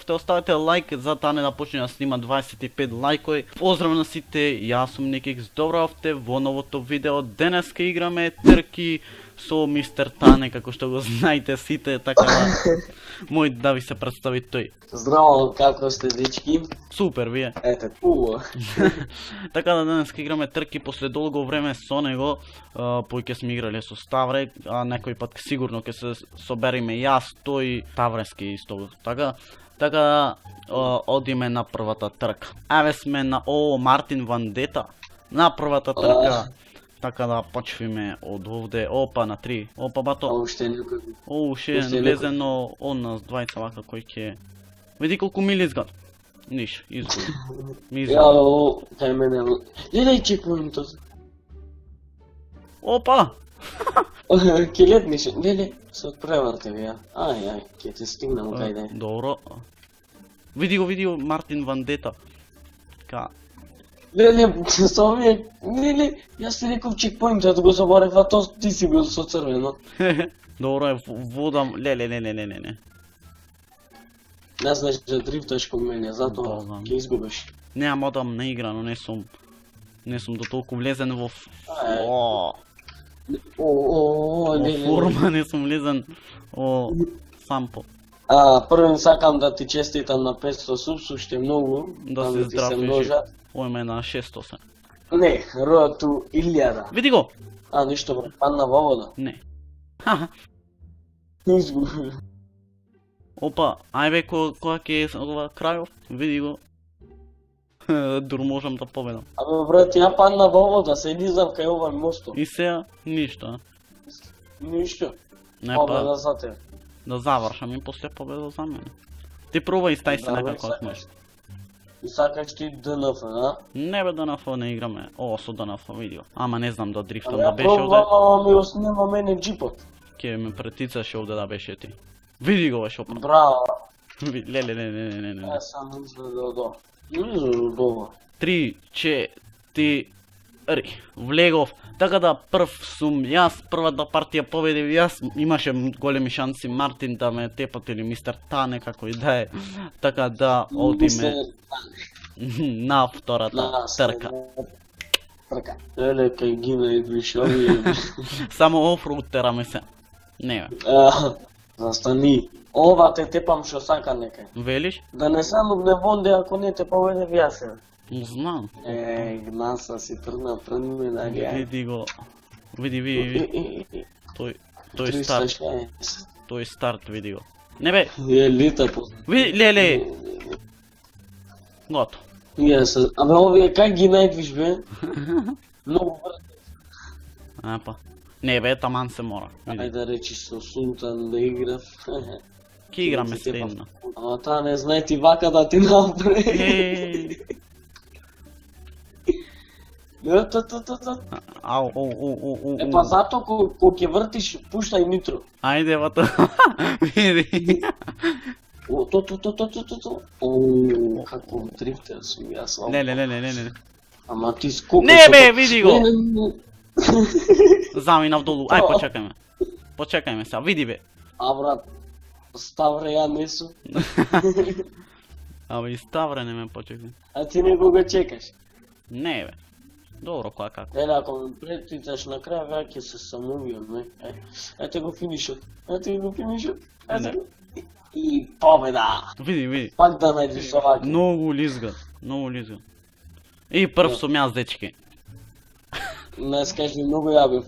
гледавте, оставете лайк за таа не да почне да снима 25 лайкови. Поздрав на сите, јас сум Никикс, добравте во новото видео. Денеска играме трки со мистер Тане, како што го знаете сите, така да мој да ви се представи тој. Здраво, како сте, дечки? Супер, вие. Ете, убаво. Така да денеска играме трки после долго време со него, поиќе сме играле со Ставре, а некој пат сигурно ќе се собериме јас, тој, Таврески исто. Така одиме на првата трка. Еве сме на Мартин Вандета, на првата трка. Така да почвиме од овде. Опа на 3. Опа бато. Уште некој. Уште влезено од нас двајца вака кој ќе. Види колку мили изгад. Ниш, изгуби. Ја, кај мене. Гледај чекпоинтот. Опа! Ке летниш, леле, се отпреварте ви, ја. Ај, ке те стигнам кајде. Добро. Види го Мартин Вандета. Ка. Леле, со овие, леле, јас ти реков чекпоинтот, го заборев, а то ти си бил со црвено. Добро е, водам, леле. Не знаеш да дрифташ кон мене, затоа ќе изгубиш. Немам одам на игра, но не сум до толку влезен во леле. форма, не сум влезен во сампо. Првен сакам да ти честитам на 500 субс, уште многу, Да се здравиш. Ојме на 600 се. Не, ројату 1000. Види го! Ништо бре, падна во вода. Не. Изгуби. Опа, ајбе, која ќе е ова крајов? Види го. Дур можам да победам. Абе, брат, ја падна во вода, се низам кај овај мостот. И сега, ништо. Ништо. Не Победа па, за тебе. да завршам и после победа за мене. Ти пробај и стај се некако ако можеш. И сакаш ти ДНФ, а? Не бе ДНФ не играме. Со ДНФ, види го. Ама не знам да дрифтам, да Ја беше овде. пробам, ама ми оснема мене джипот. Ке ме претицаше овде да беше ти. Види го беше опа. Браво. Леле. Јас сам изгледал до. 3, 4, влегов. Така да прв сум јас, првата партија победив јас, имаше големи шанси Мартин да ме тепат или мистер Тане, како и да е. Така да одиме на втората трка. Еле, кај гина идвиш овие. Само офроуд тераме се. Не бе. Застани. Ова те тепам шо сака некај. Велиш? Да не санувне вонде ако не те победев јас. Знам. Гнаса си тргна пред мене, ајде. Види го. Види. Тој старт. Тој старт, види го. Не бе. Лита по. Види, леле. Гото. Јас. Абе овие кај ги најдвиш бе? Многу брат. Апа. Не бе, таман се мора. Ајде да речиш со Султан да играв. Ке играме следно. Ама таа не знае ти вака да ти направи. Ау. Па зато ко ќе вртиш, пуштај нитро. Ајде, вато. Види. Како дрифтер сум јас. Не. Ама ти скоко. Не бе, види го. Заминав долу. Ај, почекајме сега, види бе. А брат, Ставре ја не сум. Абе, и Ставре не ме почекај. А ти не го чекаш. Не бе. Добро, која како. Еле, ако ме претиташ на крај, веќе ќе се самувиам, не? Ете го финишот. И победа! Види. Пак да најдеш овака. Многу лизгат. И прв сум јас, дечки. Не скажи многу ја бев.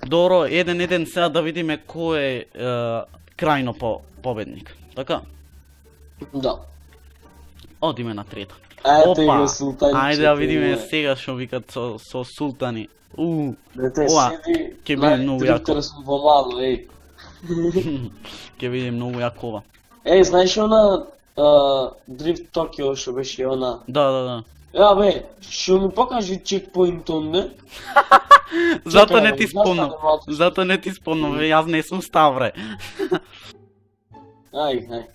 Добро, 1-1 сега да видиме кој е крајно победник. Така? Да. Одиме на трета. Ете Опа, го Султанче. ајде да видиме сега што викат со Султани. Дете ова, седи, ќе биде многу јако. дрифтер сум во мало, Ќе видим многу јако ова. Знаеш она Дрифт Токио што беше она? Да. Ја бе, што ми покажи чекпоинтот, не? Зато не ти спомнам, јас не сум Ставре. Ај.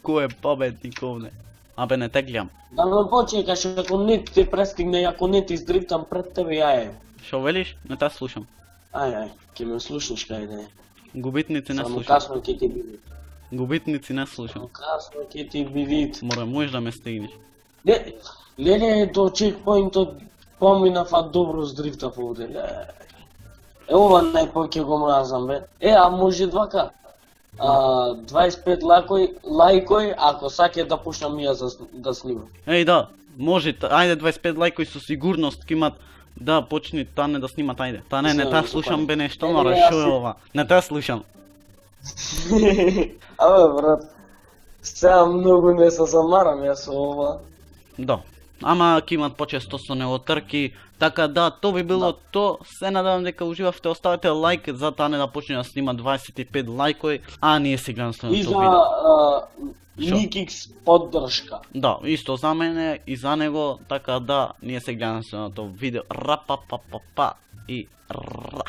Кој е победник овде? Абе, не те гледам. Да ме почекаш, ако не те престигне, ако не ти издрифтам пред тебе, ја е. Шо велиш? Не те слушам. Ај, ќе ме слушнеш кај да е. Губитници не Само слушам. касно ќе ти биде. Губитници не слушам. Само касно ќе ти биде. Море, можеш да ме стигнеш. Не, леле до чекпоинтот поминав, а добро здрифтав овде. Ова најпоќе го мразам, бе. А може двака. 25 лајкој, ако саке да почнам ја да снимам. Да, може, ајде 25 лајкои со сигурност ќе имат да почни Тане да снимат, ајде. Тане, не те слушам бе нешто, море, шо е ова? Не те слушам. Абе, брат, сега многу не се замарам ја со ова. Да. Ама ќе имат почесто со него трки, така да, то би било то. Се надевам дека уживавте, оставете лајк за Тане да почне да снима 25 лајкои, а ние се гледаме И следното за видео. Никикс поддршка. Да, исто за мене и за него, така да, ние се гледаме следното видео. Рапапапапа и ра.